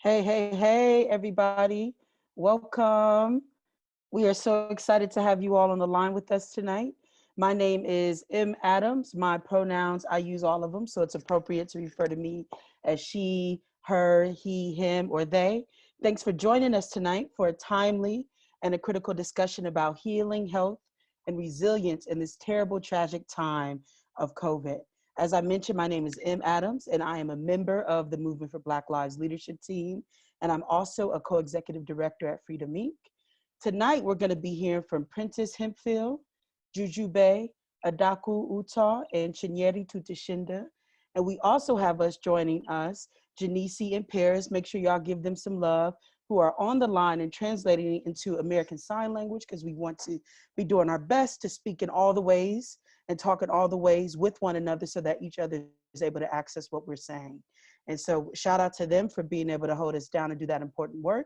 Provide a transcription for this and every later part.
Hey, hey, hey, everybody. Welcome. We are so excited to have you all on the line with us tonight. My name is M. Adams. My pronouns, I use all of them, so it's appropriate to refer to me as she, her, he, him, or they. Thanks for joining us tonight for a timely and a critical discussion about healing, health, and resilience in this terrible, tragic time of COVID. As I mentioned, my name is M. Adams, and I am a member of the Movement for Black Lives leadership team, and I'm also a co-executive director at Freedom Inc. Tonight, we're going to be hearing from Prentice Hempfield, Jujube, Adaku Utah, and Chinyeri Tutashinda. And we also have us joining us, Janice and Paris. Make sure y'all give them some love, who are on the line and translating it into American Sign Language, because we want to be doing our best to speak in all the ways and talk in all the ways with one another so that each other is able to access what we're saying. And so shout out to them for being able to hold us down and do that important work.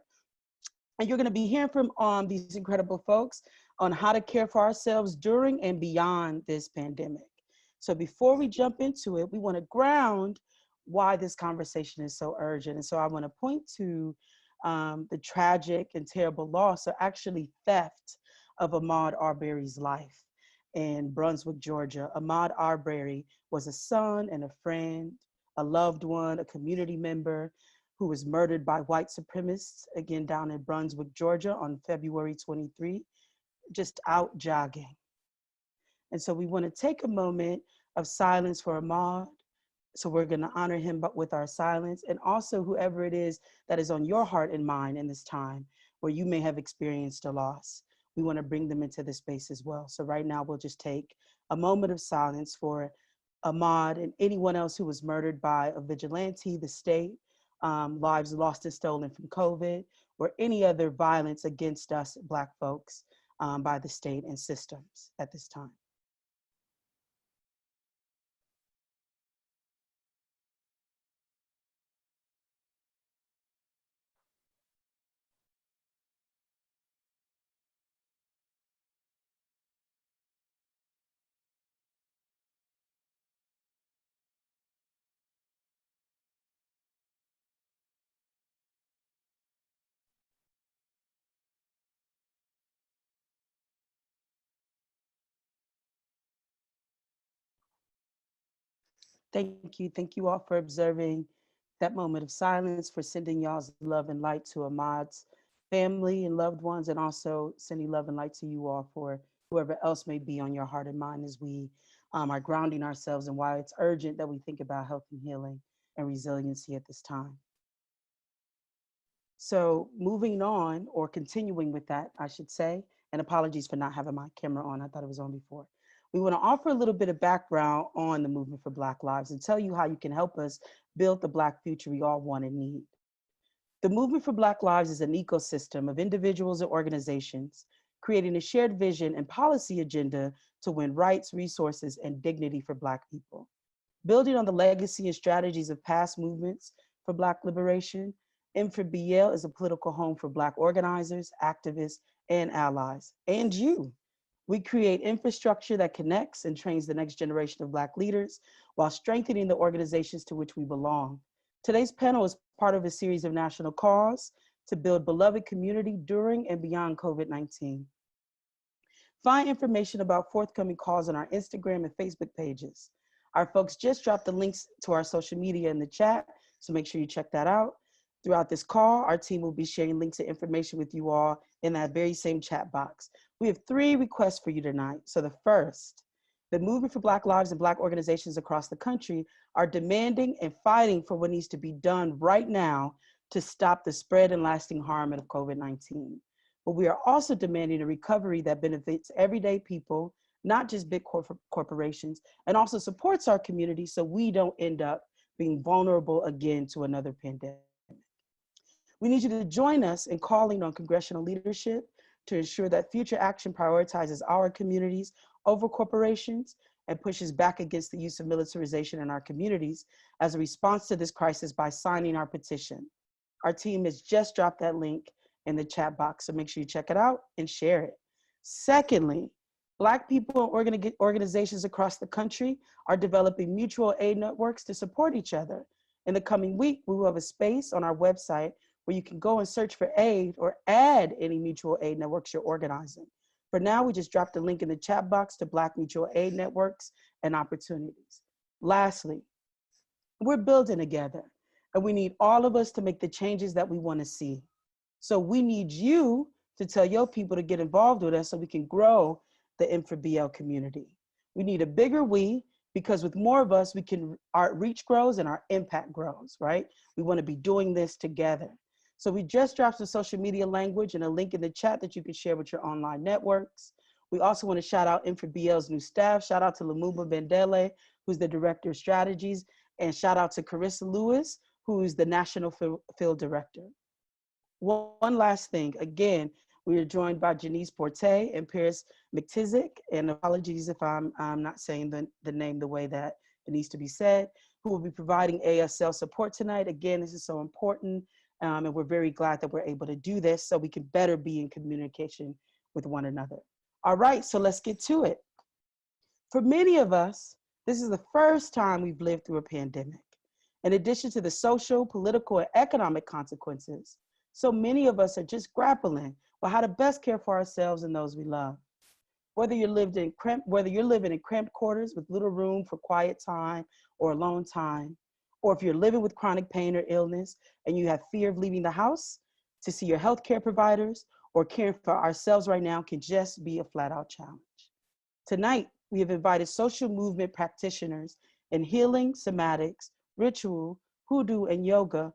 And you're going to be hearing from these incredible folks on how to care for ourselves during and beyond this pandemic. So before we jump into it, we want to ground why this conversation is so urgent. And so I want to point to the tragic and terrible loss, or actually theft, of Ahmaud Arbery's life in Brunswick, Georgia. Ahmaud Arbery was a son and a friend, a loved one, a community member, who was murdered by white supremacists, again, down in Brunswick, Georgia on February 23, just out jogging. And so we want to take a moment of silence for Ahmaud. So we're going to honor him but with our silence, and also whoever it is that is on your heart and mind in this time where you may have experienced a loss. We want to bring them into this space as well. So right now we'll just take a moment of silence for Ahmaud and anyone else who was murdered by a vigilante, the state, lives lost and stolen from COVID, or any other violence against us Black folks by the state and systems at this time. Thank you. Thank you all for observing that moment of silence, for sending y'all's love and light to Ahmaud's family and loved ones, and also sending love and light to you all for whoever else may be on your heart and mind as we are grounding ourselves, and why it's urgent that we think about health and healing and resiliency at this time. So moving on, or continuing with that, I should say, and apologies for not having my camera on. I thought it was on before. We want to offer a little bit of background on the Movement for Black Lives and tell you how you can help us build the Black future we all want and need. The Movement for Black Lives is an ecosystem of individuals and organizations creating a shared vision and policy agenda to win rights, resources, and dignity for Black people. Building on the legacy and strategies of past movements for Black liberation, M4BL is a political home for Black organizers, activists, and allies, and you. We create infrastructure that connects and trains the next generation of Black leaders while strengthening the organizations to which we belong. Today's panel is part of a series of national calls to build beloved community during and beyond COVID-19. Find information about forthcoming calls on our Instagram and Facebook pages. Our folks just dropped the links to our social media in the chat, so make sure you check that out. Throughout this call, our team will be sharing links and information with you all in that very same chat box. We have 3 requests for you tonight. So the first, the Movement for Black Lives and Black organizations across the country are demanding and fighting for what needs to be done right now to stop the spread and lasting harm of COVID-19. But we are also demanding a recovery that benefits everyday people, not just big corporations, and also supports our community so we don't end up being vulnerable again to another pandemic. We need you to join us in calling on congressional leadership to ensure that future action prioritizes our communities over corporations and pushes back against the use of militarization in our communities as a response to this crisis by signing our petition. Our team has just dropped that link in the chat box, so make sure you check it out and share it. Secondly, Black people and organizations across the country are developing mutual aid networks to support each other In the coming week, we will have a space on our website where you can go and search for aid or add any mutual aid networks you're organizing. For now, we just dropped a link in the chat box to Black mutual aid networks and opportunities. Lastly, we're building together, and we need all of us to make the changes that we want to see. So we need you to tell your people to get involved with us so we can grow the M4BL community. We need a bigger we, because with more of us, our reach grows and our impact grows, right? We want to be doing this together. So we just dropped some social media language and a link in the chat that you can share with your online networks. We also want to shout out M4BL's new staff. Shout out to Lumumba Bendele, who's the Director of Strategies, and shout out to Carissa Lewis, who's the National Field Director. One last thing, again, we are joined by Janice Porte and Paris McTizik, and apologies if I'm not saying the name the way that it needs to be said, who will be providing ASL support tonight. Again, this is so important, and we're very glad that we're able to do this so we can better be in communication with one another. All right, so let's get to it. For many of us, this is the first time we've lived through a pandemic. In addition to the social, political, and economic consequences, so many of us are just grappling with how to best care for ourselves and those we love. Whether you're living in cramped quarters with little room for quiet time or alone time, or if you're living with chronic pain or illness and you have fear of leaving the house to see your healthcare providers, or caring for ourselves right now can just be a flat out challenge. Tonight, we have invited social movement practitioners in healing, somatics, ritual, hoodoo, and yoga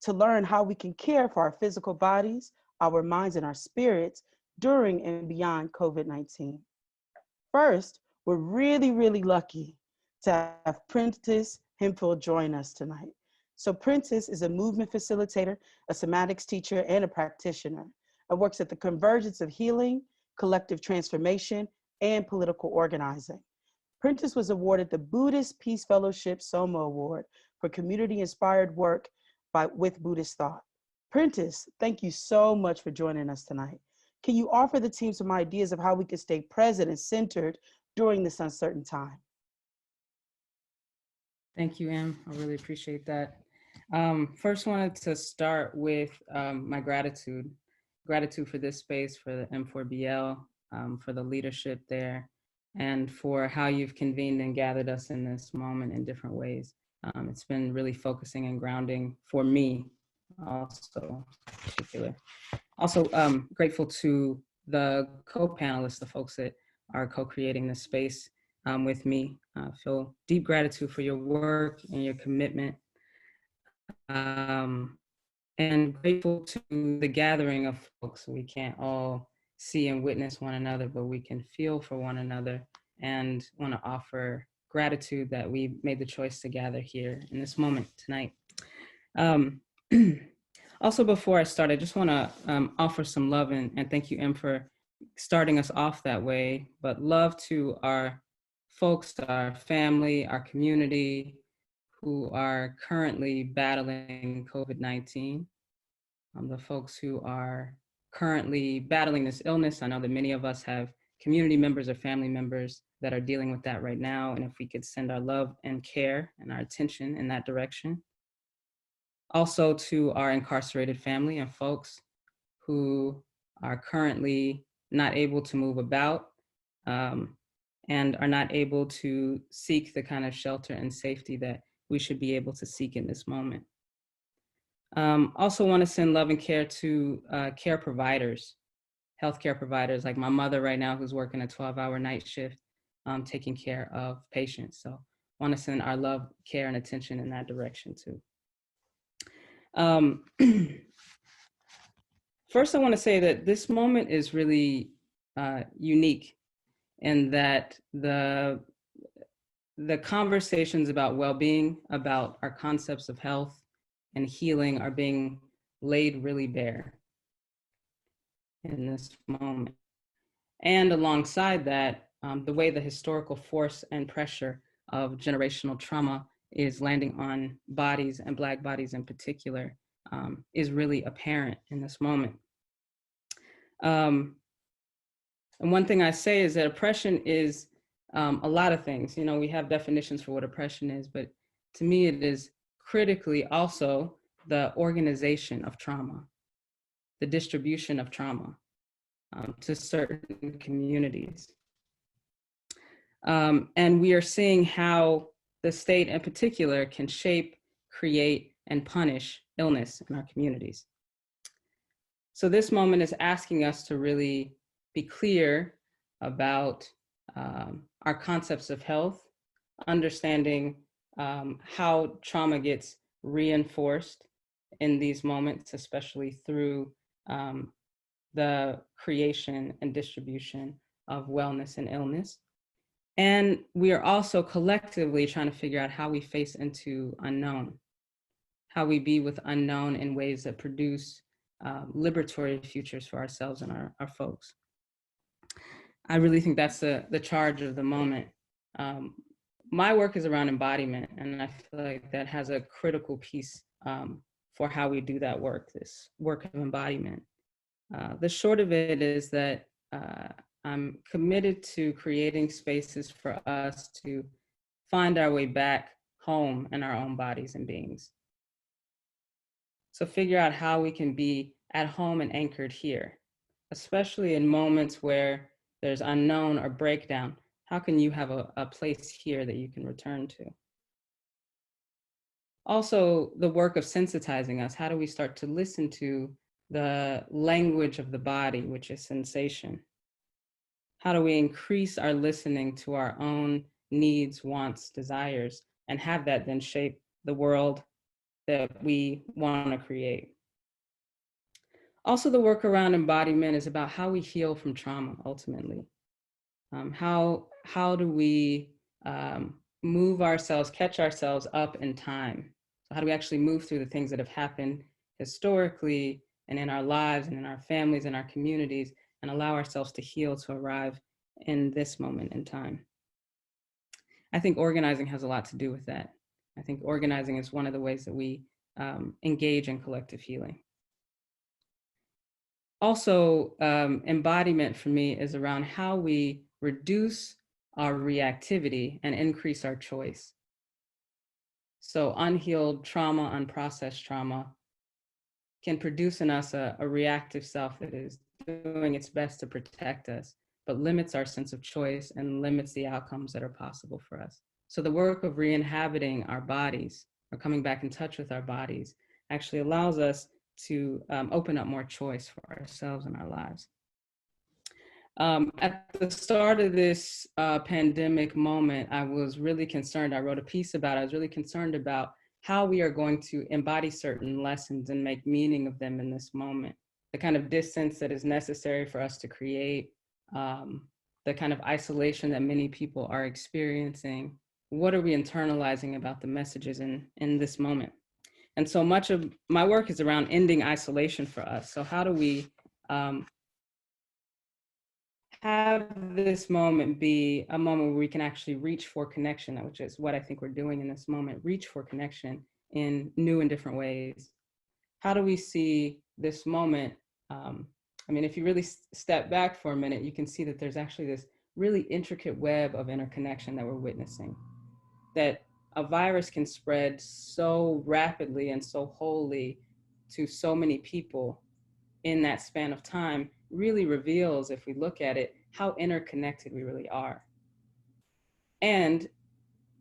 to learn how we can care for our physical bodies, our minds, and our spirits during and beyond COVID-19. First, we're really, really lucky to have Prentice Hemphill join us tonight. So Prentice is a movement facilitator, a somatics teacher, and a practitioner, and works at the convergence of healing, collective transformation, and political organizing. Prentice was awarded the Buddhist Peace Fellowship Soma Award for community-inspired work with Buddhist thought. Prentice, thank you so much for joining us tonight. Can you offer the team some ideas of how we can stay present and centered during this uncertain time? Thank you, Em. I really appreciate that. First, wanted to start with my gratitude for this space, for the M4BL, for the leadership there, and for how you've convened and gathered us in this moment in different ways. It's been really focusing and grounding for me also, in particular. Also, grateful to the co-panelists, the folks that are co-creating this space with me. Feel deep gratitude for your work and your commitment. And grateful to the gathering of folks. We can't all see and witness one another, but we can feel for one another, and want to offer gratitude that we made the choice to gather here in this moment tonight. Also, before I start, I just want to offer some love and thank you, Em, for starting us off that way, but love to our folks, our family, our community who are currently battling COVID-19, the folks who are currently battling this illness. I know that many of us have community members or family members that are dealing with that right now, and if we could send our love and care and our attention in that direction. Also to our incarcerated family and folks who are currently not able to move about and are not able to seek the kind of shelter and safety that we should be able to seek in this moment. Also want to send love and care to care providers, healthcare providers, like my mother right now who's working a 12-hour night shift, taking care of patients. So want to send our love, care, and attention in that direction too. First, I want to say that this moment is really unique in that the conversations about well-being, about our concepts of health and healing are being laid really bare in this moment. And alongside that, the way the historical force and pressure of generational trauma is landing on bodies, and Black bodies in particular, is really apparent in this moment. And one thing I say is that oppression is a lot of things. You know, we have definitions for what oppression is, but to me it is critically also the organization of trauma, the distribution of trauma to certain communities. And we are seeing how the state in particular can shape, create, and punish illness in our communities. So this moment is asking us to really be clear about our concepts of health, understanding how trauma gets reinforced in these moments, especially through the creation and distribution of wellness and illness. And we are also collectively trying to figure out how we face into unknown, how we be with unknown in ways that produce liberatory futures for ourselves and our folks. I really think that's the charge of the moment. My work is around embodiment, and I feel like that has a critical piece for how we do that work, this work of embodiment. The short of it is that I'm committed to creating spaces for us to find our way back home in our own bodies and beings. So figure out how we can be at home and anchored here, especially in moments where there's unknown or breakdown. How can you have a place here that you can return to? Also, the work of sensitizing us. How do we start to listen to the language of the body, which is sensation? How do we increase our listening to our own needs, wants, desires, and have that then shape the world that we want to create? Also, the work around embodiment is about how we heal from trauma, ultimately. How do we move ourselves, catch ourselves up in time? So how do we actually move through the things that have happened historically and in our lives and in our families and our communities, and allow ourselves to heal, to arrive in this moment in time? I think organizing has a lot to do with that. I think organizing is one of the ways that we engage in collective healing. Also, embodiment for me is around how we reduce our reactivity and increase our choice. So unhealed trauma, unprocessed trauma can produce in us a reactive self that is doing its best to protect us, but limits our sense of choice and limits the outcomes that are possible for us. So the work of re-inhabiting our bodies, or coming back in touch with our bodies, actually allows us to open up more choice for ourselves and our lives. At the start of this pandemic moment, I was really concerned. I wrote a piece about it. I was really concerned about how we are going to embody certain lessons and make meaning of them in this moment. The kind of distance that is necessary for us to create, the kind of isolation that many people are experiencing. What are we internalizing about the messages in this moment? And so much of my work is around ending isolation for us. So how do we have this moment be a moment where we can actually reach for connection, which is what I think we're doing in this moment, reach for connection in new and different ways. How do we see this moment? I mean, if you really step back for a minute, you can see that there's actually this really intricate web of interconnection that we're witnessing, that a virus can spread so rapidly and so wholly to so many people in that span of time really reveals, if we look at it, how interconnected we really are. And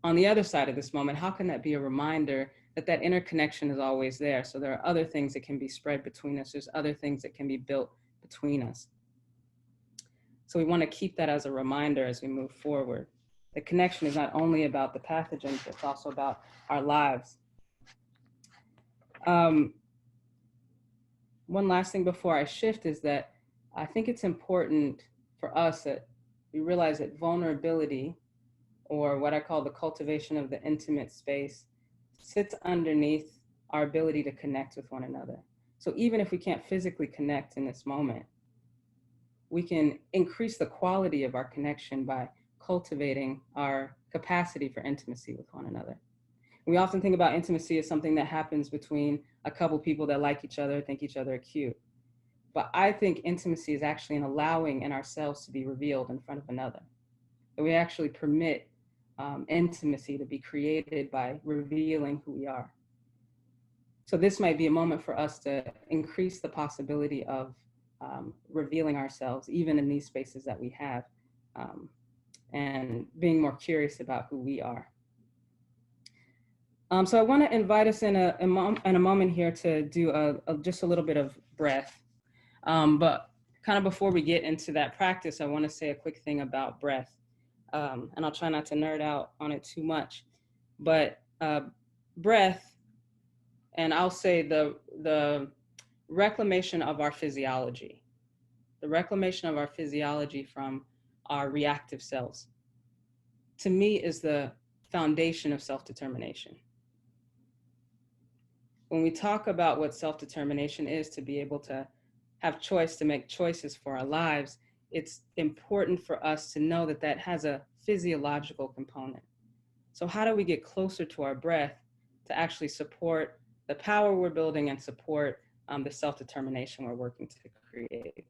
on the other side of this moment, how can that be a reminder that that interconnection is always there? So there are other things that can be spread between us. There's other things that can be built between us. So we want to keep that as a reminder as we move forward. The connection is not only about the pathogens, it's also about our lives. One last thing before I shift is that I think it's important for us that we realize that vulnerability, or what I call the cultivation of the intimate space, sits underneath our ability to connect with one another. So even if we can't physically connect in this moment, we can increase the quality of our connection by cultivating our capacity for intimacy with one another. We often think about intimacy as something that happens between a couple people that like each other, think each other are cute. But I think intimacy is actually an allowing in ourselves to be revealed in front of another. That we actually permit intimacy to be created by revealing who we are. So this might be a moment for us to increase the possibility of revealing ourselves, even in these spaces that we have, and being more curious about who we are. So I want to invite us in a moment here to do just a little bit of breath. But kind of before we get into that practice, I want to say a quick thing about breath. And I'll try not to nerd out on it too much. But breath, and I'll say the reclamation of our physiology, the reclamation of our physiology from our reactive selves, to me is the foundation of self-determination. When we talk about what self-determination is, to be able to have choice, to make choices for our lives, it's important for us to know that that has a physiological component. So how do we get closer to our breath to actually support the power we're building and support the self-determination we're working to create?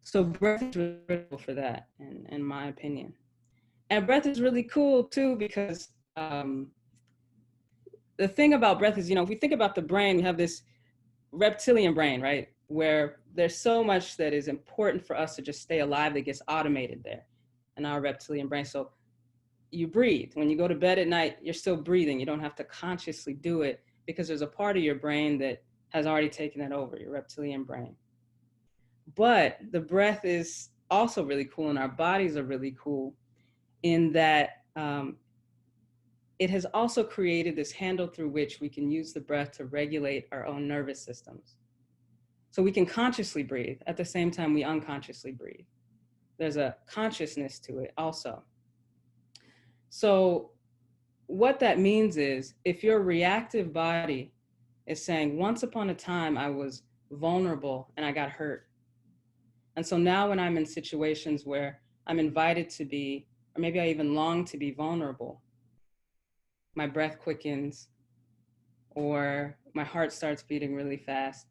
So breath is really critical for that, in my opinion. And breath is really cool too, because the thing about breath is, if we think about the brain, we have this reptilian brain, right? Where there's so much that is important for us to just stay alive that gets automated there in our reptilian brain. So you breathe. When you go to bed at night, you're still breathing. You don't have to consciously do it because there's a part of your brain that has already taken it over, your reptilian brain. But the breath is also really cool, and our bodies are really cool in that it has also created this handle through which we can use the breath to regulate our own nervous systems. So we can consciously breathe at the same time we unconsciously breathe. There's a consciousness to it also. So what that means is, if your reactive body is saying, once upon a time I was vulnerable and I got hurt, and so now when I'm in situations where I'm invited to be, or maybe I even long to be vulnerable, my breath quickens, or my heart starts beating really fast,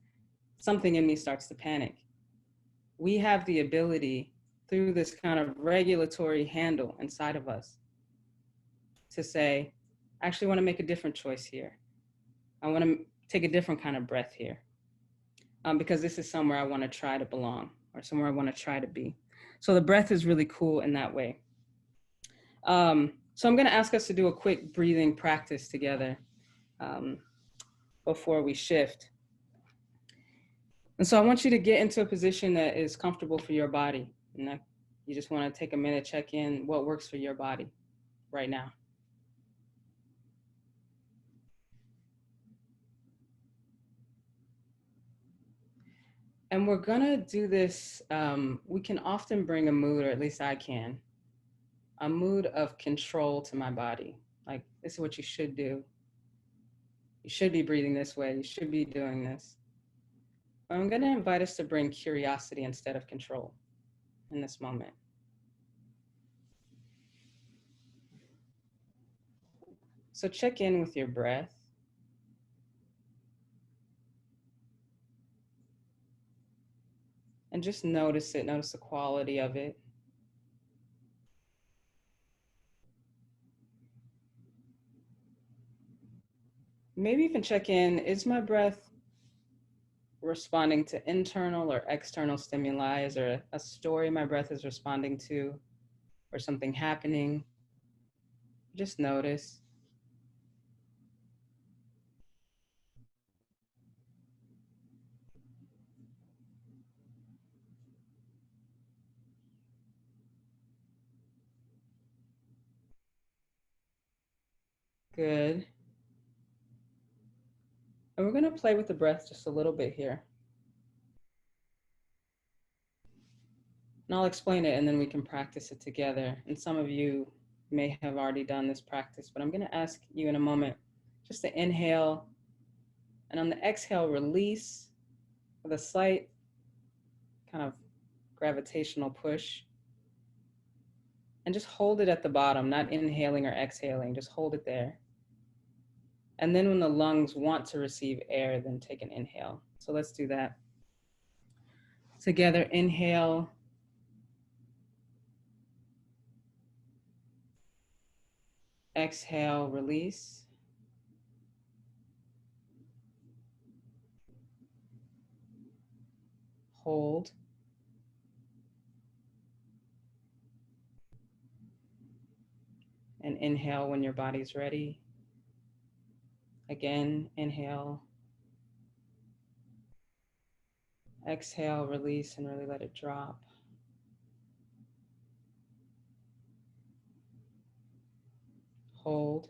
something in me starts to panic. We have the ability, through this kind of regulatory handle inside of us, to say, I actually want to make a different choice here. I want to take a different kind of breath here, because this is somewhere I want to try to belong, or somewhere I want to try to be. So the breath is really cool in that way. So I'm going to ask us to do a quick breathing practice together before we shift. And so I want you to get into a position that is comfortable for your body. And you just want to take a minute, check in what works for your body right now. And we're gonna do this, we can often bring a mood, or at least I can, a mood of control to my body. Like, this is what you should do. You should be breathing this way. You should be doing this. I'm gonna invite us to bring curiosity instead of control in this moment. So check in with your breath. And just notice it, notice the quality of it. Maybe even check in, is my breath responding to internal or external stimuli? Is there a story my breath is responding to, or something happening? Just notice. Good. And we're gonna play with the breath just a little bit here. And I'll explain it and then we can practice it together. And some of you may have already done this practice, but I'm gonna ask you in a moment just to inhale, and on the exhale, release with a slight kind of gravitational push. And just hold it at the bottom, not inhaling or exhaling, just hold it there. And then when the lungs want to receive air, then take an inhale. So let's do that. Together, inhale. Exhale, release. hold, and inhale when your body's ready. Again, inhale, exhale, release, and really let it drop. Hold.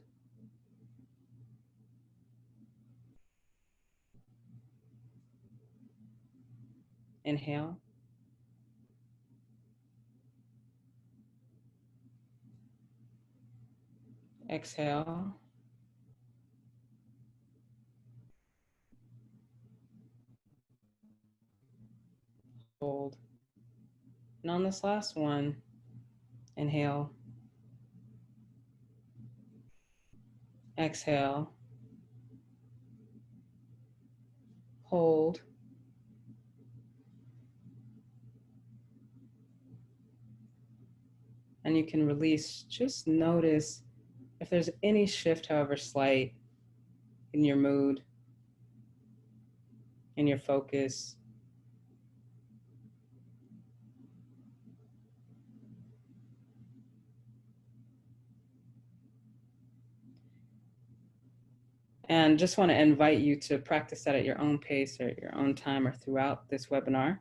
Inhale. Exhale. Hold. And on this last one, inhale. Exhale. Hold. And you can release. Just notice if there's any shift, however slight, in your mood, in your focus. And just want to invite you to practice that at your own pace or at your own time or throughout this webinar.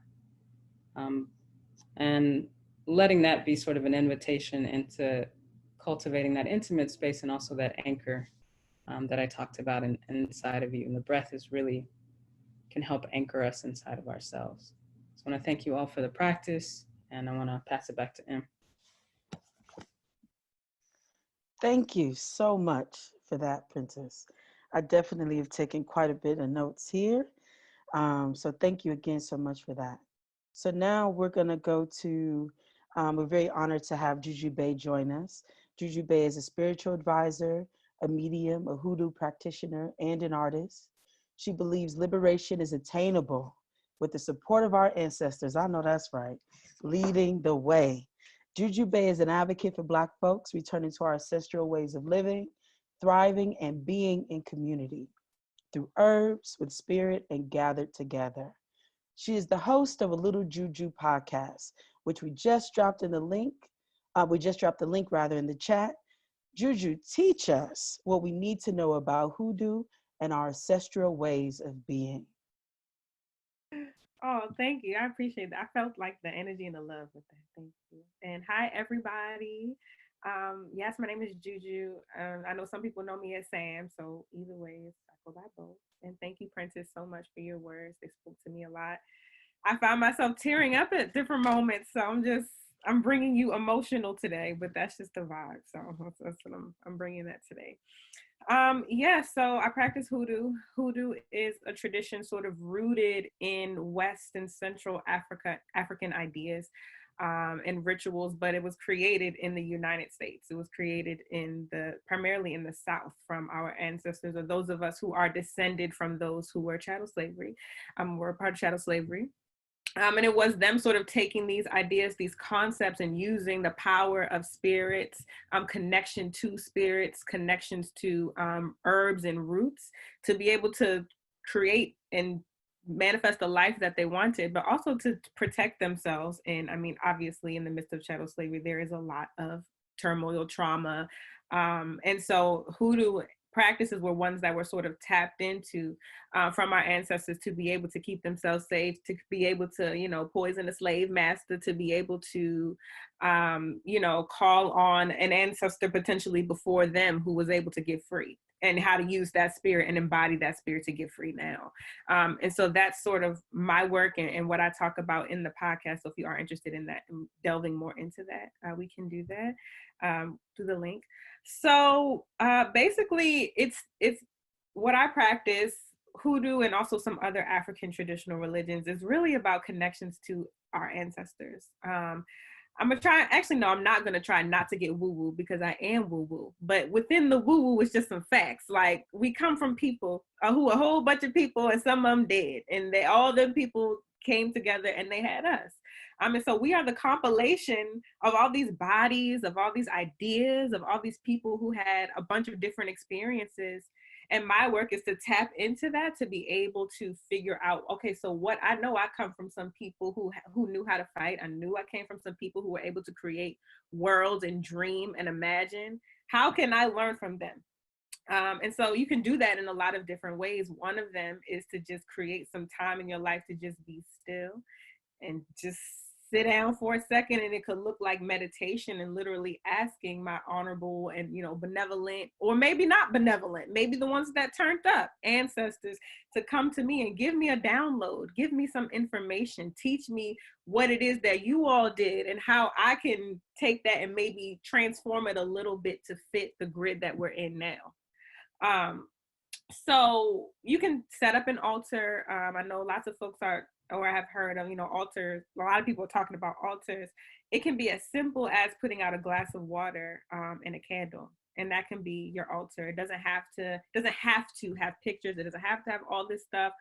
And letting that be sort of an invitation into cultivating that intimate space and also that anchor that I talked about inside of you. And the breath is really can help anchor us inside of ourselves. So I want to thank you all for the practice, and I want to pass it back to Em. Thank you so much for that, Princess. I definitely have taken quite a bit of notes here. So thank you again so much for that. So now we're going to go to, we're very honored to have Juju Bay join us. Juju Bay is a spiritual advisor, a medium, a hoodoo practitioner, and an artist. She believes liberation is attainable with the support of our ancestors. I know that's right. Leading the way. Juju Bay is an advocate for Black folks returning to our ancestral ways of living, thriving, and being in community through herbs with spirit and gathered together. She is the host of a Little Juju podcast, which we just dropped in the link. We just dropped the link rather in the chat. Juju, teach us what we need to know about hoodoo and our ancestral ways of being. Oh, thank you. I appreciate that. I felt like the energy and the love with that. Thank you. And hi, everybody. Yes, my name is Juju. I know some people know me as Sam, so either way, I go by both. And thank you, Princess, so much for your words. They spoke to me a lot. I found myself tearing up at different moments, so I'm bringing you emotional today, but that's just the vibe. So that's what I'm bringing that today. Yeah, so I practice hoodoo. Hoodoo is a tradition sort of rooted in West and Central African ideas and rituals, but it was created in the United States. It was created primarily in the South from our ancestors, or those of us who are descended from those who were chattel slavery. We're a part of chattel slavery. And it was them sort of taking these ideas, these concepts, and using the power of spirits, connection to spirits, connections to herbs and roots to be able to create and manifest the life that they wanted, but also to protect themselves. And I mean, obviously, in the midst of chattel slavery, there is a lot of turmoil, trauma. And so hoodoo practices were ones that were sort of tapped into from our ancestors to be able to keep themselves safe, to be able to, poison a slave master, to be able to, call on an ancestor potentially before them who was able to get free, and how to use that spirit and embody that spirit to get free now. And so that's sort of my work and what I talk about in the podcast. So if you are interested in that and delving more into that, we can do that through the link. So basically it's what I practice, hoodoo and also some other African traditional religions, is really about connections to our ancestors. I'm gonna try, actually, no, I'm not gonna try not to get woo-woo because I am woo-woo, but within the woo-woo is just some facts. Like, we come from people a whole bunch of people, and some of them dead, and all them people came together and they had us. And so we are the compilation of all these bodies, of all these ideas, of all these people who had a bunch of different experiences. And my work is to tap into that, to be able to figure out, okay, so what I know, I come from some people who knew how to fight. I knew I came from some people who were able to create worlds and dream and imagine. How can I learn from them? And so you can do that in a lot of different ways. One of them is to just create some time in your life to just be still and just sit down for a second. And it could look like meditation and literally asking my honorable and, benevolent, or maybe not benevolent, maybe the ones that turned up, ancestors, to come to me and give me a download, give me some information, teach me what it is that you all did and how I can take that and maybe transform it a little bit to fit the grid that we're in now. So you can set up an altar. I know lots of folks are, or I have heard of, altars. A lot of people are talking about altars. It can be as simple as putting out a glass of water and a candle, and that can be your altar. It doesn't have to have pictures. It doesn't have to have all this stuff.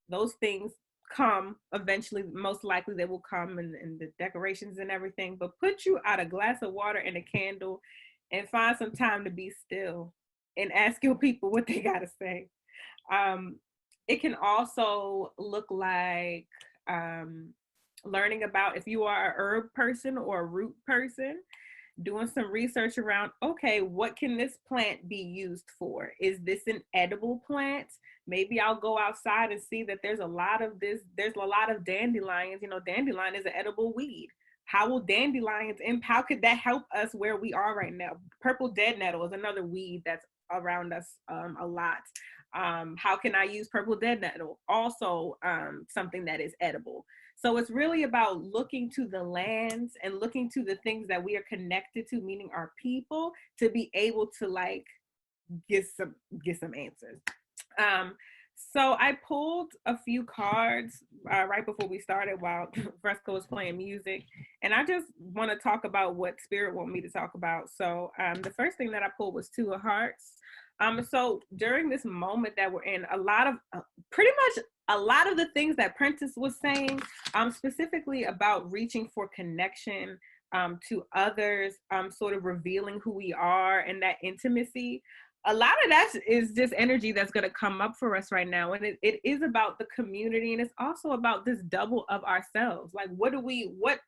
Those things come eventually. Most likely they will come in the decorations and everything. But put you out a glass of water and a candle, and find some time to be still and ask your people what they got to say. It can also look like learning about, if you are a herb person or a root person, doing some research around, okay, what can this plant be used for? Is this an edible plant? Maybe I'll go outside and see that there's a lot of dandelions. Dandelion is an edible weed. How will dandelions, and how could that help us where we are right now? Purple dead nettle is another weed that's around us a lot. How can I use purple dead nettle? Also something that is edible. So it's really about looking to the lands and looking to the things that we are connected to, meaning our people, to be able to get some answers. So I pulled a few cards right before we started while Fresco was playing music. And I just want to talk about what Spirit want me to talk about. So the first thing that I pulled was Two of Hearts. So during this moment that we're in, pretty much a lot of the things that Prentice was saying, specifically about reaching for connection to others, sort of revealing who we are and that intimacy. A lot of that is just energy that's going to come up for us right now. And it is about the community. And it's also about this double of ourselves. Like,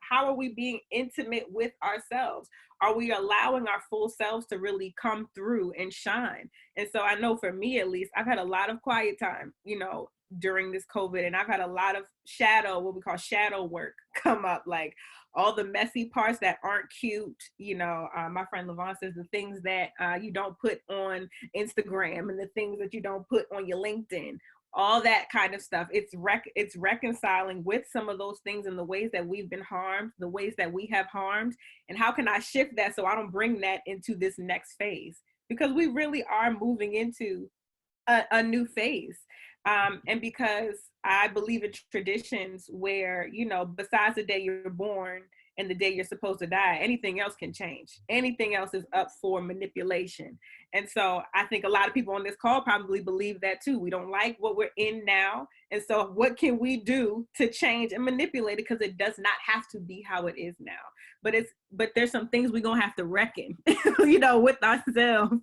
how are we being intimate with ourselves? Are we allowing our full selves to really come through and shine? And so I know for me, at least, I've had a lot of quiet time, during this COVID, and I've had a lot of what we call shadow work come up, like all the messy parts that aren't cute. My friend Levon says the things that you don't put on Instagram and the things that you don't put on your LinkedIn, all that kind of stuff. It's reconciling with some of those things and the ways that we've been harmed, the ways that we have harmed, and how can I shift that so I don't bring that into this next phase? Because we really are moving into a new phase. And because I believe in traditions where, besides the day you're born and the day you're supposed to die, anything else can change. Anything else is up for manipulation. And so I think a lot of people on this call probably believe that too. We don't like what we're in now. And so what can we do to change and manipulate it? Because it does not have to be how it is now. But there's some things we're going to have to reckon, with ourselves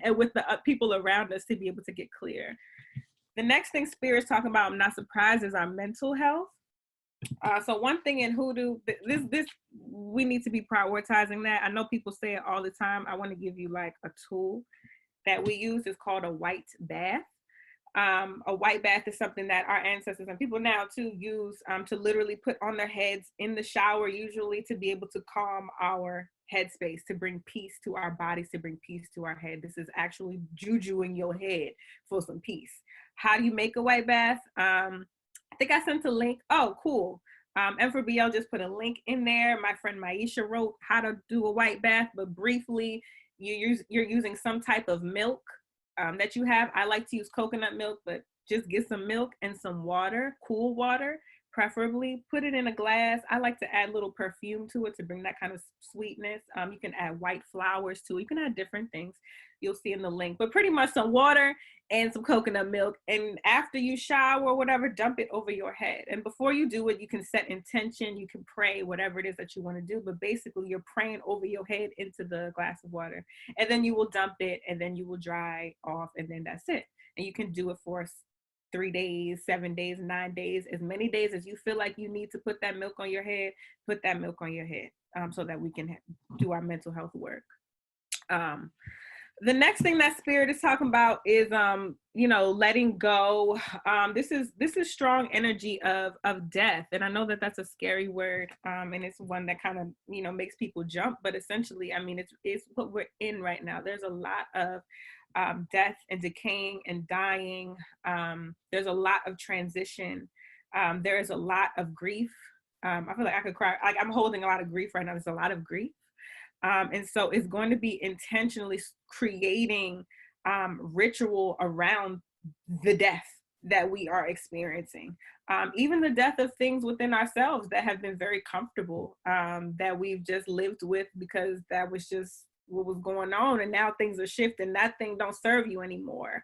and with the people around us to be able to get clear. The next thing Spirit's talking about, I'm not surprised, is our mental health. So one thing in Hoodoo, this we need to be prioritizing that. I know people say it all the time. I want to give you like a tool that we use. It's called a white bath. A white bath is something that our ancestors and people now too use to literally put on their heads in the shower, usually to be able to calm our headspace, to bring peace to our bodies, to bring peace to our head. This is actually juju in your head for some peace. How do you make a white bath? I think I sent a link. Oh, cool. M4BL just put a link in there. My friend Maisha wrote how to do a white bath, but briefly, you're using some type of milk that you have. I like to use coconut milk, but just get some milk and some water, cool water, preferably. Put it in a glass. I like to add a little perfume to it to bring that kind of sweetness. You can add white flowers too. You can add different things. You'll see in the link, but pretty much some water and some coconut milk. And after you shower or whatever, dump it over your head. And before you do it, you can set intention. You can pray, whatever it is that you want to do. But basically, you're praying over your head into the glass of water. And then you will dump it, and then you will dry off, and then that's it. and you can do it for 3 days, 7 days, 9 days, as many days as you feel like you need to put that milk on your head, put that milk on your head, so that we can do our mental health work. The next thing that spirit is talking about is letting go. This is strong energy of death, and I know that that's a scary word, and it's one that kind of makes people jump, but essentially, I mean, it's what we're in right now. There's a lot of death and decaying and dying. There's a lot of transition. There is a lot of grief. I feel like I could cry. Like, I'm holding a lot of grief right now. There's a lot of grief. And so it's going to be intentionally creating ritual around the death that we are experiencing. Even the death of things within ourselves that have been very comfortable, that we've just lived with because that was just what was going on, and now things are shifting. That thing don't serve you anymore.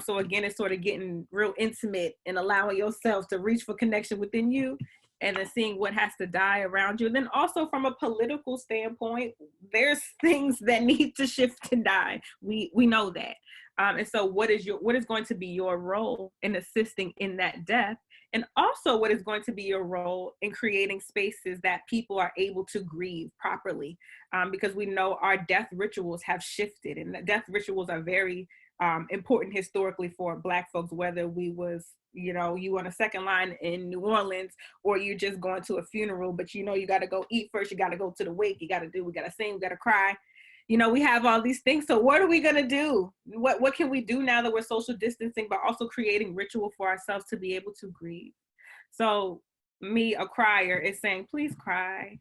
So again, it's sort of getting real intimate and allowing yourself to reach for connection within you, and then seeing what has to die around you. And then also from a political standpoint, there's things that need to shift and die. We know that. And so what is going to be your role in assisting in that death? And also what is going to be your role in creating spaces that people are able to grieve properly? Because we know our death rituals have shifted, and the death rituals are very important historically for Black folks, whether we was, you on a second line in New Orleans, or you're just going to a funeral, but you got to go eat first, you got to go to the wake, we got to sing, we got to cry. We have all these things. So what are we going to do? What can we do now that we're social distancing, but also creating ritual for ourselves to be able to grieve? So me, a crier, is saying, please cry,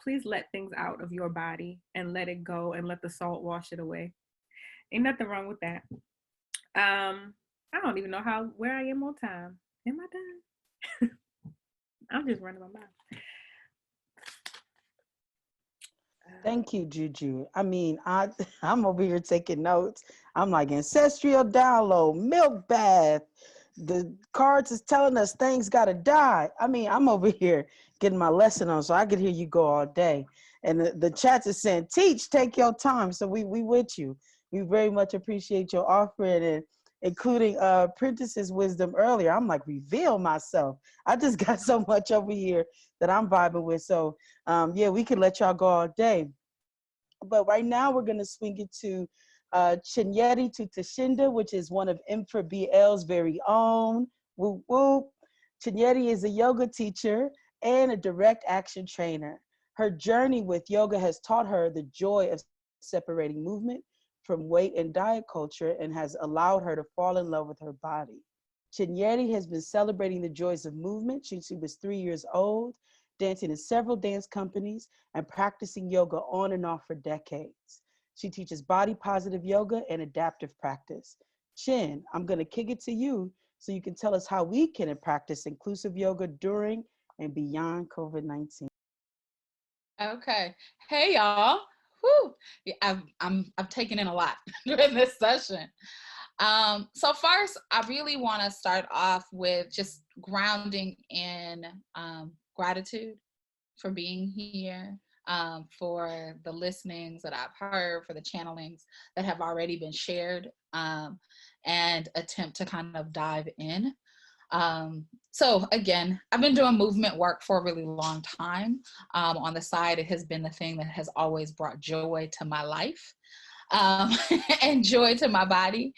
please let things out of your body and let it go and let the salt wash it away. Ain't nothing wrong with that. I don't even know where I am on time. Am I done? I'm just running my mouth. Thank you, Juju. I mean, I'm over here taking notes. I'm like, ancestral download, milk bath. The cards is telling us things got to die. I mean, I'm over here getting my lesson on, so I could hear you go all day. And the chats is saying, teach, take your time. So we with you. We very much appreciate your offering, and including Prentice's wisdom earlier. I'm like, reveal myself. I just got so much over here that I'm vibing with. So yeah, we could let y'all go all day. But right now we're going to swing it to Chinyere Tutashinda, which is one of M4BL's very own. Whoop, whoop. Chinyere is a yoga teacher and a direct action trainer. Her journey with yoga has taught her the joy of separating movement from weight and diet culture, and has allowed her to fall in love with her body. Chinyere has been celebrating the joys of movement since she was 3 years old, dancing in several dance companies and practicing yoga on and off for decades. She teaches body positive yoga and adaptive practice. Chin, I'm going to kick it to you so you can tell us how we can practice inclusive yoga during and beyond COVID-19. Okay. Hey, y'all. Whew. Yeah, I've taken in a lot during this session. So first, I really want to start off with just grounding in gratitude for being here, for the listenings that I've heard, for the channelings that have already been shared, and attempt to kind of dive in. So again, I've been doing movement work for a really long time. On the side, it has been the thing that has always brought joy to my life, and joy to my body.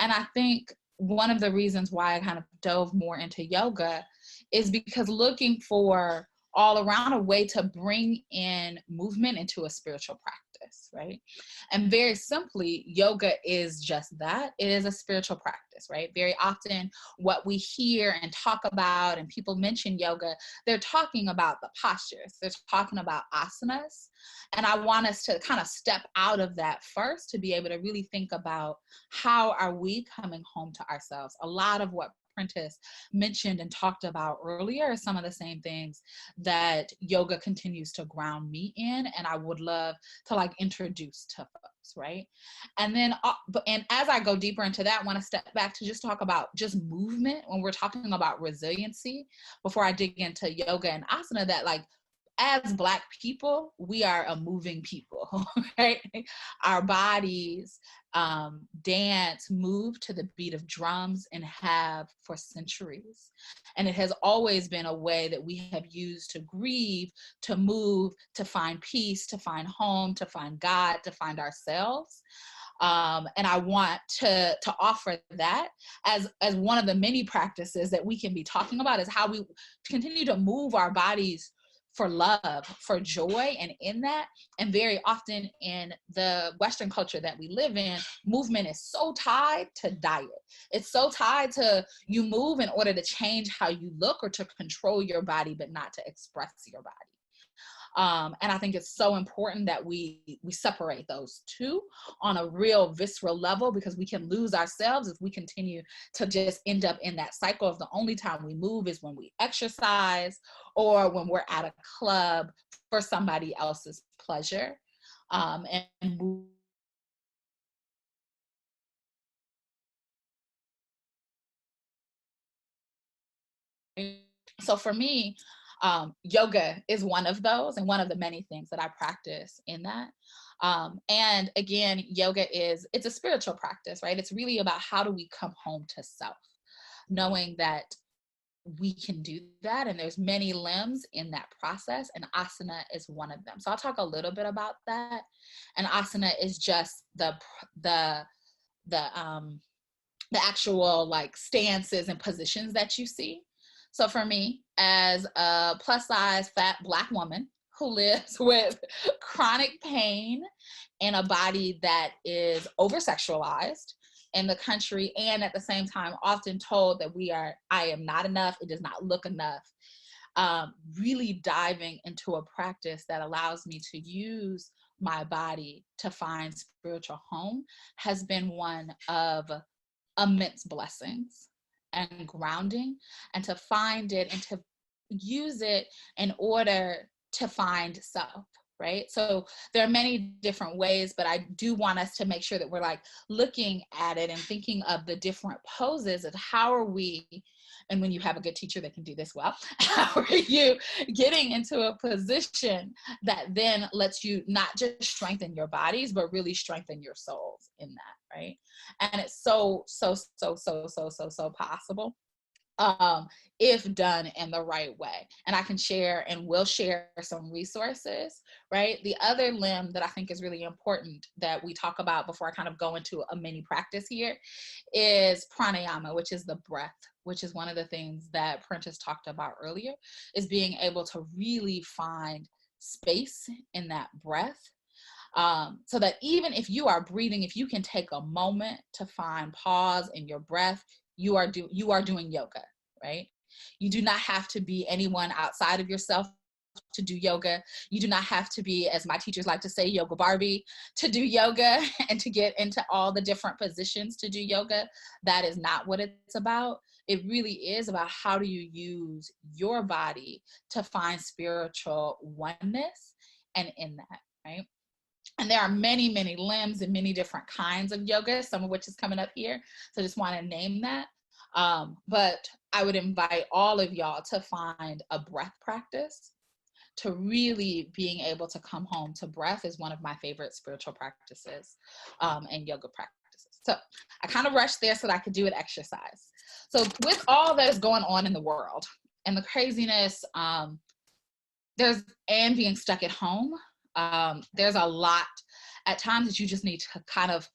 And I think one of the reasons why I kind of dove more into yoga is because looking for all around a way to bring in movement into a spiritual practice, right? And very simply, yoga is just that. It is a spiritual practice, right? Very often what we hear and talk about, and people mention yoga, they're talking about the postures. They're talking about asanas. And I want us to kind of step out of that first to be able to really think about how are we coming home to ourselves. A lot of what Prentice mentioned and talked about earlier are some of the same things that yoga continues to ground me in, and I would love to like introduce to folks, right? And then, and as I go deeper into that, I want to step back to just talk about just movement when we're talking about resiliency before I dig into yoga and asana, that like as Black people, we are a moving people, right? Our bodies dance, move to the beat of drums, and have for centuries. And it has always been a way that we have used to grieve, to move, to find peace, to find home, to find God, to find ourselves. And I want to offer that as one of the many practices that we can be talking about, is how we continue to move our bodies for love, for joy, and in that. And very often in the Western culture that we live in, movement is so tied to diet. It's so tied to you move in order to change how you look or to control your body, but not to express your body. And I think it's so important that we separate those two on a real visceral level, because we can lose ourselves if we continue to just end up in that cycle of the only time we move is when we exercise or when we're at a club for somebody else's pleasure. So for me, yoga is one of those, and one of the many things that I practice in that. And again, yoga it's a spiritual practice, right? It's really about how do we come home to self, knowing that we can do that. And there's many limbs in that process, and asana is one of them. So I'll talk a little bit about that. And asana is just the actual like stances and positions that you see. So for me, as a plus size fat Black woman who lives with chronic pain in a body that is over sexualized in the country, and at the same time often told that I am not enough, it does not look enough, really diving into a practice that allows me to use my body to find spiritual home has been one of immense blessings and grounding, and to find it and to use it in order to find self, right? So there are many different ways, but I do want us to make sure that we're like looking at it and thinking of the different poses of how are we, and when you have a good teacher that can do this well, how are you getting into a position that then lets you not just strengthen your bodies, but really strengthen your souls in that, right? And it's so possible if done in the right way. And I can share and will share some resources, right? The other limb that I think is really important that we talk about before I kind of go into a mini practice here is pranayama, which is the breath, which is one of the things that Prentice talked about earlier, is being able to really find space in that breath. So that even if you are breathing, if you can take a moment to find pause in your breath, you are doing yoga, right? You do not have to be anyone outside of yourself to do yoga. You do not have to be, as my teachers like to say, yoga Barbie to do yoga and to get into all the different positions to do yoga. That is not what it's about. It really is about how do you use your body to find spiritual oneness and in that, right? And there are many, many limbs and many different kinds of yoga, some of which is coming up here. So I just want to name that. But I would invite all of y'all to find a breath practice, to really being able to come home to breath is one of my favorite spiritual practices and yoga practices. So I kind of rushed there so that I could do an exercise. So with all that is going on in the world and the craziness, and being stuck at home, there's a lot at times that you just need to kind of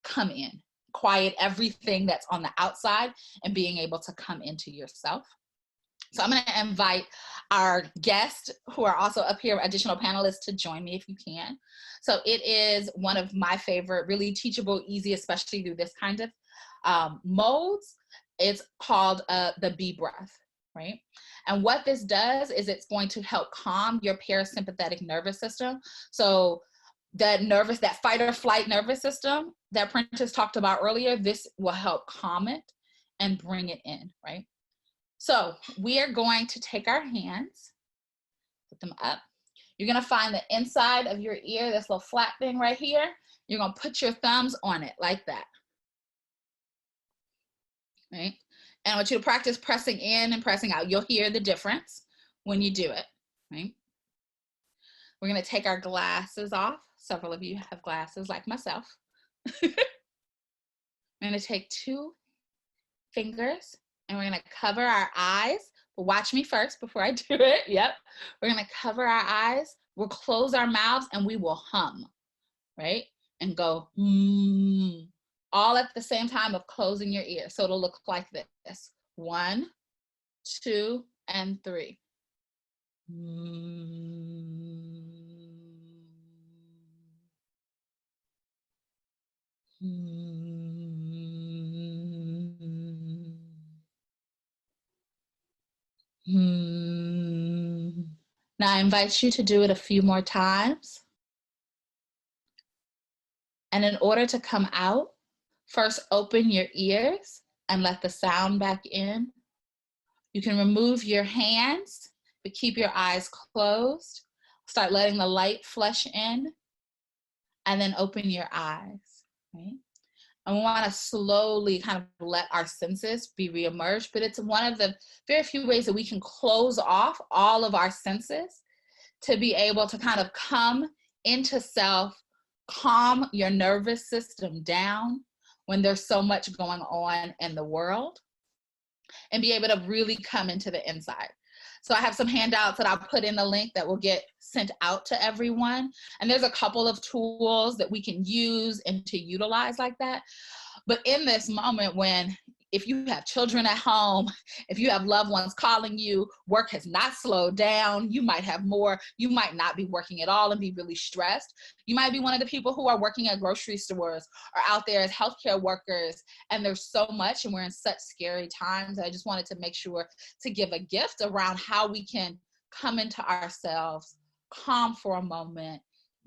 come in, quiet everything that's on the outside and being able to come into yourself. So I'm going to invite our guests who are also up here, additional panelists, to join me if you can. So it is one of my favorite, really teachable, easy, especially through this kind of modes. It's called the bee breath, right? And what this does is it's going to help calm your parasympathetic nervous system. So that fight or flight nervous system that Prentice talked about earlier, this will help calm it and bring it in, right? So we are going to take our hands, put them up. You're gonna find the inside of your ear, this little flat thing right here. You're gonna put your thumbs on it like that, right? And I want you to practice pressing in and pressing out. You'll hear the difference when you do it, right? We're going to take our glasses off. Several of you have glasses like myself. We're going to take 2 fingers and we're going to cover our eyes. But watch me first before I do it. Yep. We're going to cover our eyes. We'll close our mouths and we will hum, right? And go, all at the same time of closing your ears. So it'll look like this. 1, 2, and 3. Now I invite you to do it a few more times. And in order to come out, first open your ears and let the sound back in. You can remove your hands, but keep your eyes closed. Start letting the light flush in, and then open your eyes, right? And we want to slowly kind of let our senses be reemerged, but it's one of the very few ways that we can close off all of our senses to be able to kind of come into self, calm your nervous system down when there's so much going on in the world, and be able to really come into the inside. So I have some handouts that I'll put in the link that will get sent out to everyone. And there's a couple of tools that we can use and to utilize like that. But in this moment when, if you have children at home, if you have loved ones calling you, work has not slowed down, you might have more, you might not be working at all and be really stressed. You might be one of the people who are working at grocery stores or out there as healthcare workers, and there's so much and we're in such scary times. I just wanted to make sure to give a gift around how we can come into ourselves, calm for a moment,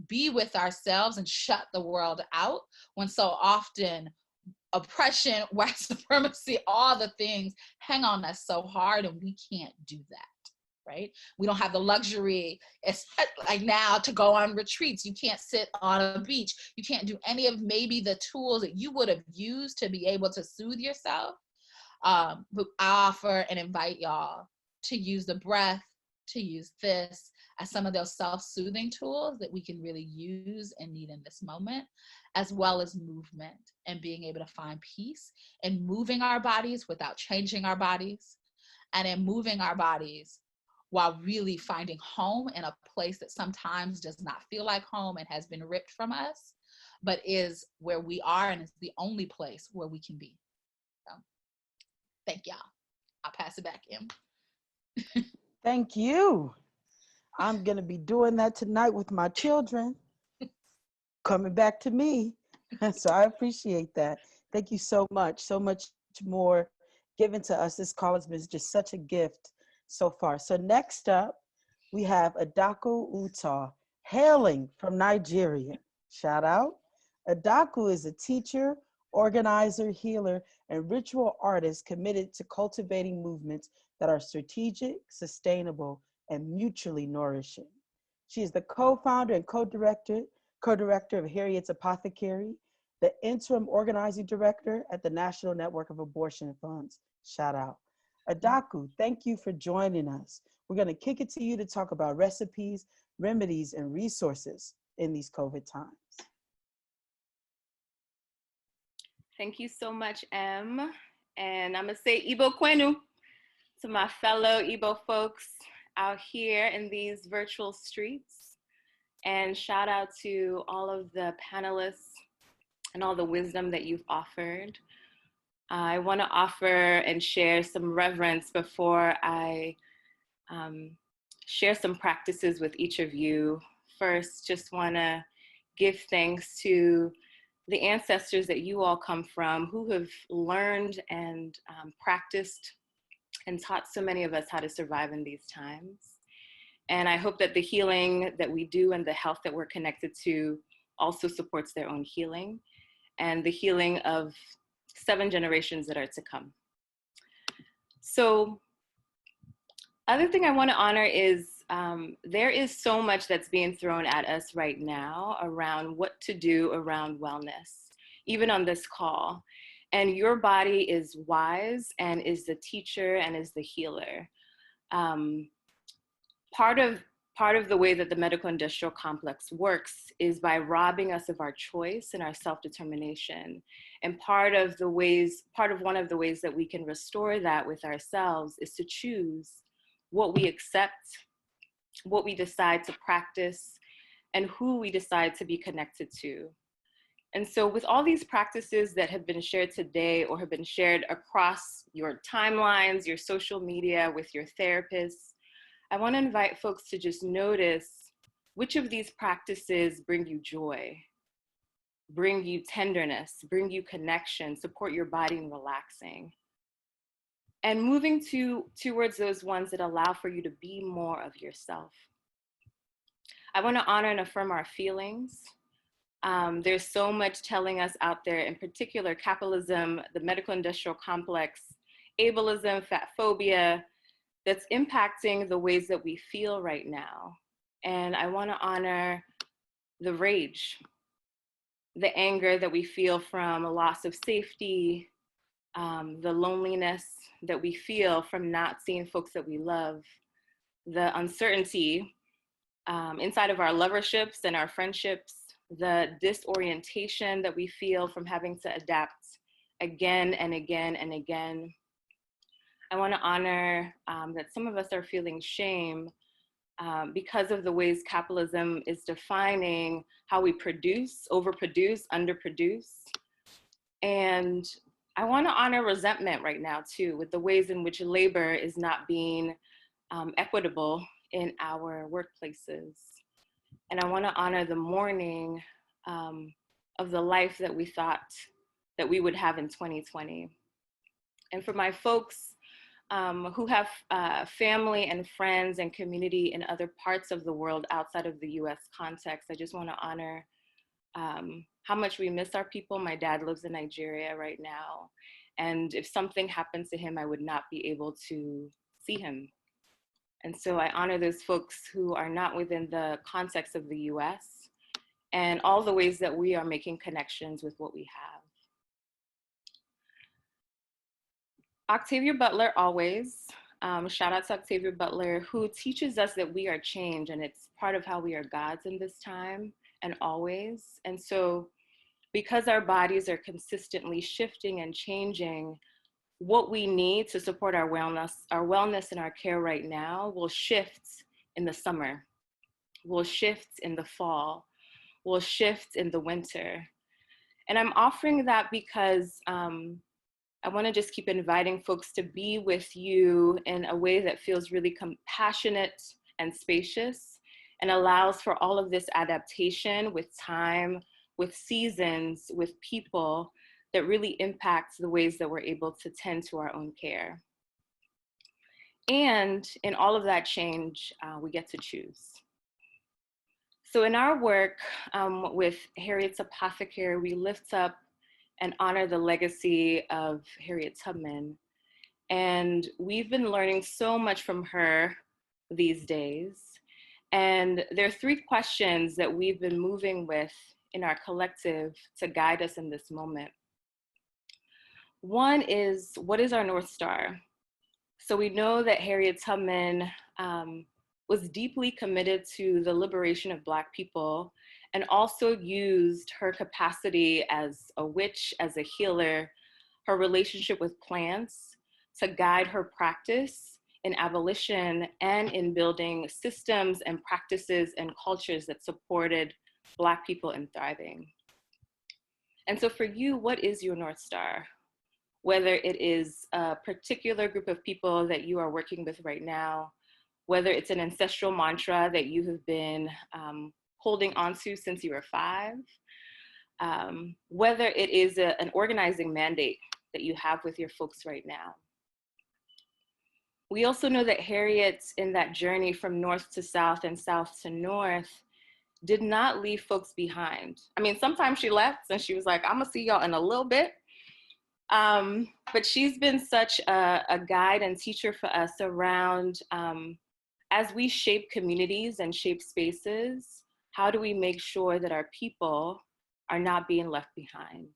be with ourselves and shut the world out when so often oppression, white supremacy, all the things hang on us so hard and we can't do that, right? We don't have the luxury, it's like now, to go on retreats. You can't sit on a beach. You can't do any of maybe the tools that you would have used to be able to soothe yourself. But I offer and invite y'all to use the breath, to use this as some of those self-soothing tools that we can really use and need in this moment, as well as movement and being able to find peace in moving our bodies without changing our bodies, and in moving our bodies while really finding home in a place that sometimes does not feel like home and has been ripped from us, but is where we are and is the only place where we can be. So, thank y'all. I'll pass it back, Em. Thank you. I'm going to be doing that tonight with my children. Coming back to me. So I appreciate that. Thank you so much more given to us. This call has been just such a gift so far. So next up, we have Adaku Uta, hailing from Nigeria. Shout out. Adaku is a teacher, organizer, healer, and ritual artist committed to cultivating movements that are strategic, sustainable, and mutually nourishing. She is the co-founder and co-director of Harriet's Apothecary, the interim organizing director at the National Network of Abortion Funds. Shout out. Adaku, thank you for joining us. We're going to kick it to you to talk about recipes, remedies, and resources in these COVID times. Thank you so much, Em. And I'm going to say Igbo Kwenu to my fellow Igbo folks out here in these virtual streets. And shout out to all of the panelists and all the wisdom that you've offered. I want to offer and share some reverence before I share some practices with each of you. First, just want to give thanks to the ancestors that you all come from, who have learned and practiced and taught so many of us how to survive in these times. And I hope that the healing that we do and the health that we're connected to also supports their own healing and the healing of 7 generations that are to come. So, other thing I want to honor is there is so much that's being thrown at us right now around what to do around wellness, even on this call. And your body is wise and is the teacher and is the healer. Part of part of the way that the medical industrial complex works is by robbing us of our choice and our self-determination. And part of one of the ways that we can restore that with ourselves is to choose what we accept, what we decide to practice, and who we decide to be connected to. And so with all these practices that have been shared today or have been shared across your timelines, your social media, with your therapists, I want to invite folks to just notice which of these practices bring you joy, bring you tenderness, bring you connection, support your body in relaxing. And moving towards those ones that allow for you to be more of yourself. I want to honor and affirm our feelings. There's so much telling us out there, in particular capitalism, the medical industrial complex, ableism, fat phobia, that's impacting the ways that we feel right now. And I want to honor the rage, the anger that we feel from a loss of safety, the loneliness that we feel from not seeing folks that we love, the uncertainty inside of our loverships and our friendships, the disorientation that we feel from having to adapt again and again and again. I want to honor that some of us are feeling shame because of the ways capitalism is defining how we produce, overproduce, underproduce. And I want to honor resentment right now too, with the ways in which labor is not being equitable in our workplaces. And I want to honor the mourning of the life that we thought that we would have in 2020. And for my folks who have family and friends and community in other parts of the world outside of the US context, I just want to honor how much we miss our people. My dad lives in Nigeria right now. And if something happened to him, I would not be able to see him. And so I honor those folks who are not within the context of the US and all the ways that we are making connections with what we have. Octavia Butler always, shout out to Octavia Butler, who teaches us that we are change, and it's part of how we are gods in this time and always. And so because our bodies are consistently shifting and changing, what we need to support our wellness and our care right now will shift in the summer, will shift in the fall, will shift in the winter. And I'm offering that because I want to just keep inviting folks to be with you in a way that feels really compassionate and spacious and allows for all of this adaptation with time, with seasons, with people that really impacts the ways that we're able to tend to our own care. And in all of that change, we get to choose. So in our work with Harriet's Apothecary, we lift up and honor the legacy of Harriet Tubman. And we've been learning so much from her these days. And there are 3 questions that we've been moving with in our collective to guide us in this moment. One is, what is our North Star? So we know that Harriet Tubman was deeply committed to the liberation of Black people and also used her capacity as a witch, as a healer, her relationship with plants to guide her practice in abolition and in building systems and practices and cultures that supported Black people in thriving. And so for you, what is your North Star? Whether it is a particular group of people that you are working with right now, whether it's an ancestral mantra that you have been holding onto since you were 5, whether it is an organizing mandate that you have with your folks right now. We also know that Harriet, in that journey from north to south and south to north, did not leave folks behind. I mean, sometimes she left and she was like, I'm gonna see y'all in a little bit. But she's been such a guide and teacher for us around, as we shape communities and shape spaces, how do we make sure that our people are not being left behind?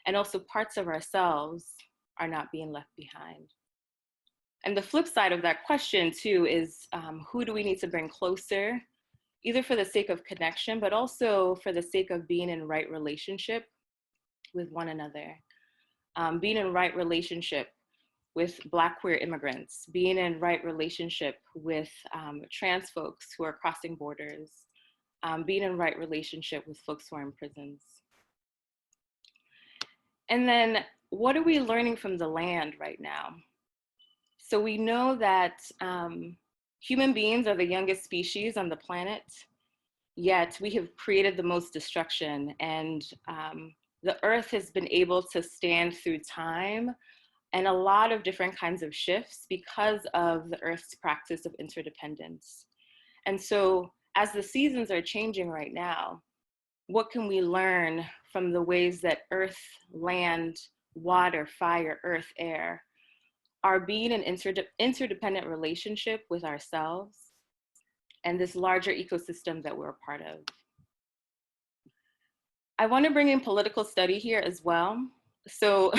And also parts of ourselves are not being left behind. And the flip side of that question too is who do we need to bring closer, either for the sake of connection, but also for the sake of being in right relationship with one another. Being in right relationship with Black queer immigrants, being in right relationship with trans folks who are crossing borders, being in right relationship with folks who are in prisons. And then what are we learning from the land right now? So we know that human beings are the youngest species on the planet, yet we have created the most destruction, and the earth has been able to stand through time and a lot of different kinds of shifts because of the earth's practice of interdependence. And so as the seasons are changing right now, what can we learn from the ways that earth, land, water, fire, earth, air are being an interdependent relationship with ourselves and this larger ecosystem that we're a part of? I want to bring in political study here as well. So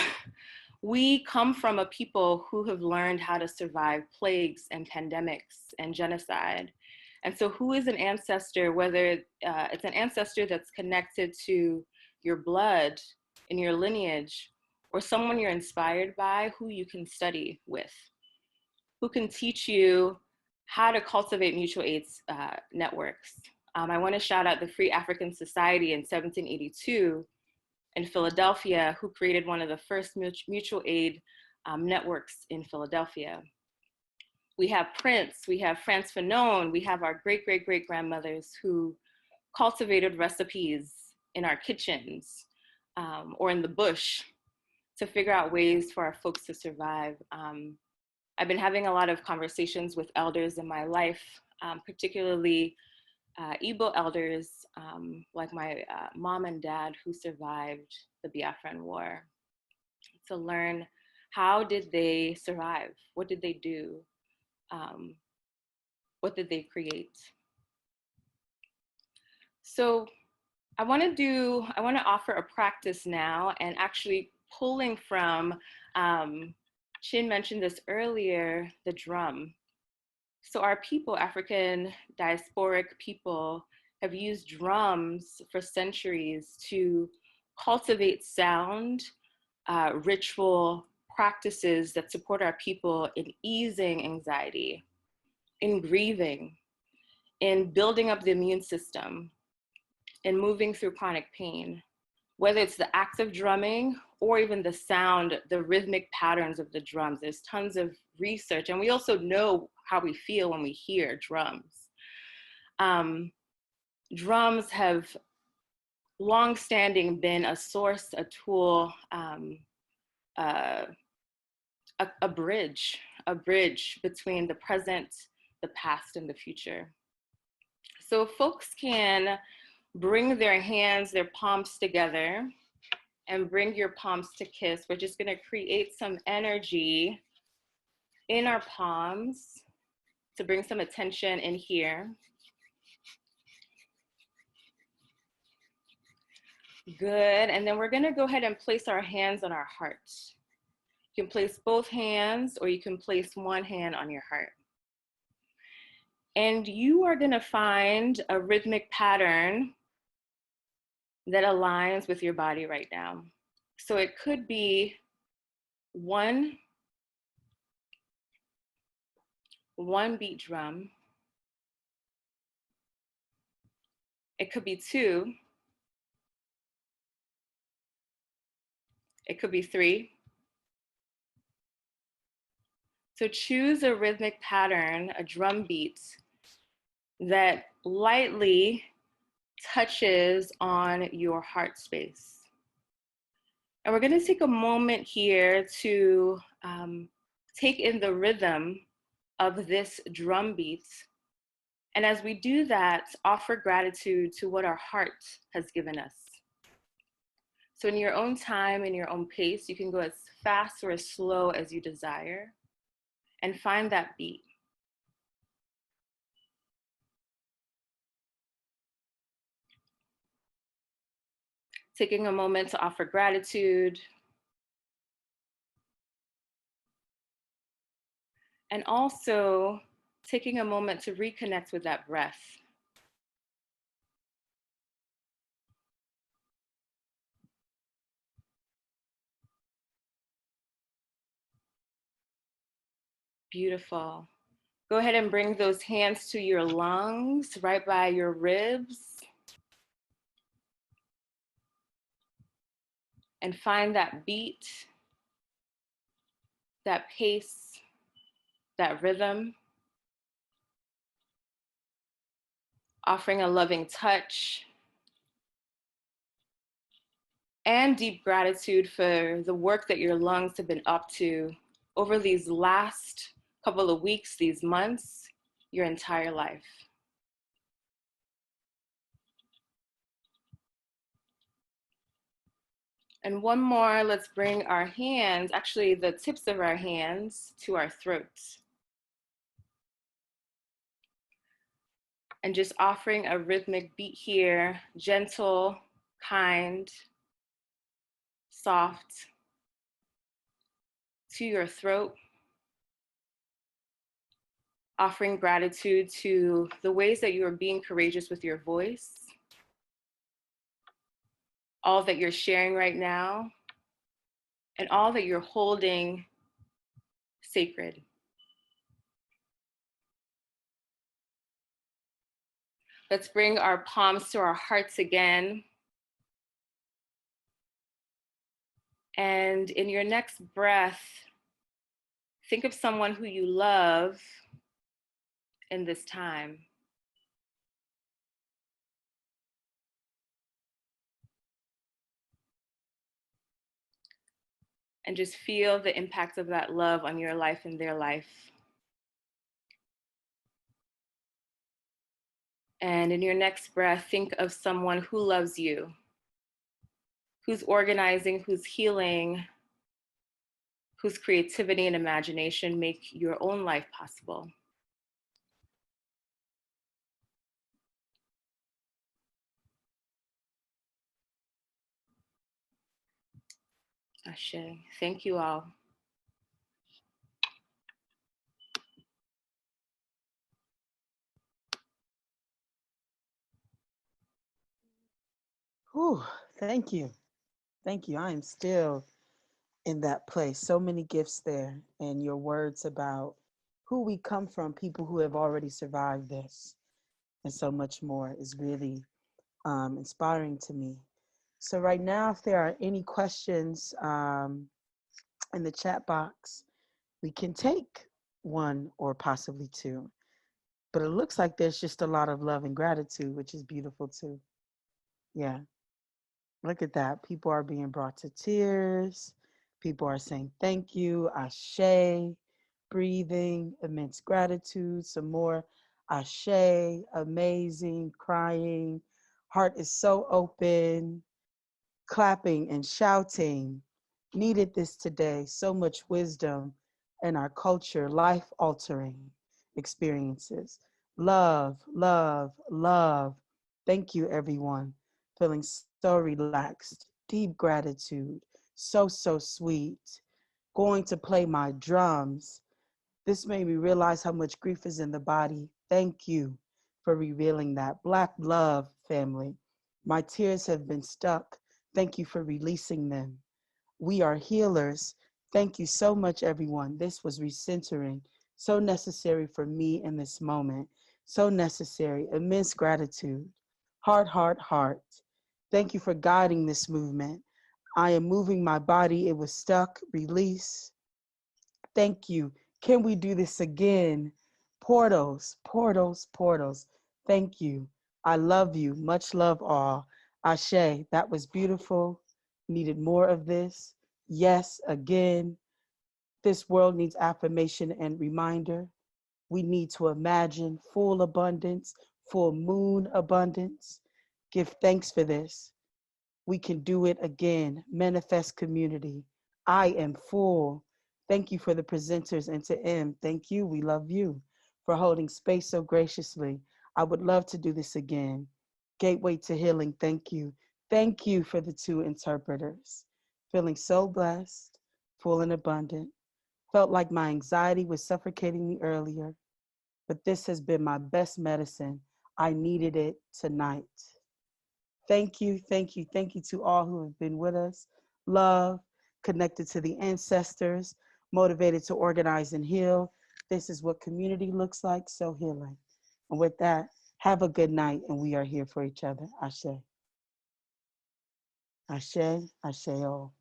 we come from a people who have learned how to survive plagues and pandemics and genocide. And so who is an ancestor, whether it's an ancestor that's connected to your blood and your lineage, or someone you're inspired by who you can study with, who can teach you how to cultivate mutual aid networks. I want to shout out the Free African Society in 1782 in Philadelphia, who created one of the first mutual aid networks in Philadelphia. We have Prince, we have Frantz Fanon, we have our great-great-great-grandmothers who cultivated recipes in our kitchens or in the bush to figure out ways for our folks to survive. I've been having a lot of conversations with elders in my life, particularly Igbo elders, like my mom and dad who survived the Biafran War, to learn how did they survive? What did they do? What did they create? So I want to offer a practice now, and actually pulling from, Chin mentioned this earlier, the drum. So our people, African diasporic people, have used drums for centuries to cultivate sound, ritual practices that support our people in easing anxiety, in grieving, in building up the immune system, in moving through chronic pain. Whether it's the act of drumming or even the sound, the rhythmic patterns of the drums. There's tons of research, and we also know how we feel when we hear drums. Drums have long-standing been a source, a tool, a bridge between the present, the past, and the future. So folks can bring their hands, their palms together, and bring your palms to kiss. We're just gonna create some energy in our palms to bring some attention in here. Good, and then we're gonna go ahead and place our hands on our heart. You can place both hands, or you can place one hand on your heart. And you are gonna find a rhythmic pattern that aligns with your body right now. So it could be one beat drum. It could be two. It could be three. So choose a rhythmic pattern, a drum beat that lightly touches on your heart space. And we're gonna take a moment here to take in the rhythm of this drum beat. And as we do that, offer gratitude to what our heart has given us. So in your own time, in your own pace, you can go as fast or as slow as you desire and find that beat. Taking a moment to offer gratitude. And also taking a moment to reconnect with that breath. Beautiful. Go ahead and bring those hands to your lungs, right by your ribs. And find that beat, that pace, that rhythm. Offering a loving touch and deep gratitude for the work that your lungs have been up to over these last couple of weeks, these months, your entire life. And one more, let's bring our hands, actually the tips of our hands, to our throats. And just offering a rhythmic beat here, gentle, kind, soft, to your throat. Offering gratitude to the ways that you are being courageous with your voice, all that you're sharing right now, and all that you're holding sacred. Let's bring our palms to our hearts again. And in your next breath, think of someone who you love in this time. And just feel the impact of that love on your life and their life. And in your next breath, think of someone who loves you, who's organizing, who's healing, whose creativity and imagination make your own life possible. Ashe. Thank you all. Whew, thank you. Thank you. I am still in that place. So many gifts there. And your words about who we come from, people who have already survived this, and so much more is really inspiring to me. So, right now, if there are any questions in the chat box, we can take one or possibly two. But it looks like there's just a lot of love and gratitude, which is beautiful too. Yeah. Look at that. People are being brought to tears. People are saying thank you, ashe, breathing, immense gratitude, some more ashe, amazing, crying. Heart is so open, clapping and shouting. Needed this today. So much wisdom in our culture, life altering experiences. Love, love, love. Thank you, everyone. Feeling so relaxed, deep gratitude, so, so sweet. Going to play my drums. This made me realize how much grief is in the body. Thank you for revealing that. Black love, family. My tears have been stuck. Thank you for releasing them. We are healers. Thank you so much, everyone. This was recentering, so necessary for me in this moment. So necessary. Immense gratitude. Heart, heart, heart. Thank you for guiding this movement. I am moving my body. It was stuck. Release. Thank you. Can we do this again? Portals, portals, portals. Thank you. I love you. Much love all. Ashe, that was beautiful. Needed more of this. Yes, again. This world needs affirmation and reminder. We need to imagine full abundance, full moon abundance. Give thanks for this. We can do it again. Manifest community. I am full. Thank you for the presenters, and to M, thank you. We love you for holding space so graciously. I would love to do this again. Gateway to healing, thank you. Thank you for the two interpreters. Feeling so blessed, full and abundant. Felt like my anxiety was suffocating me earlier, but this has been my best medicine. I needed it tonight. Thank you, thank you, thank you to all who have been with us. Love, connected to the ancestors, motivated to organize and heal. This is what community looks like, so healing. And with that, have a good night, and we are here for each other. Ashe. Ashe, Ashe all.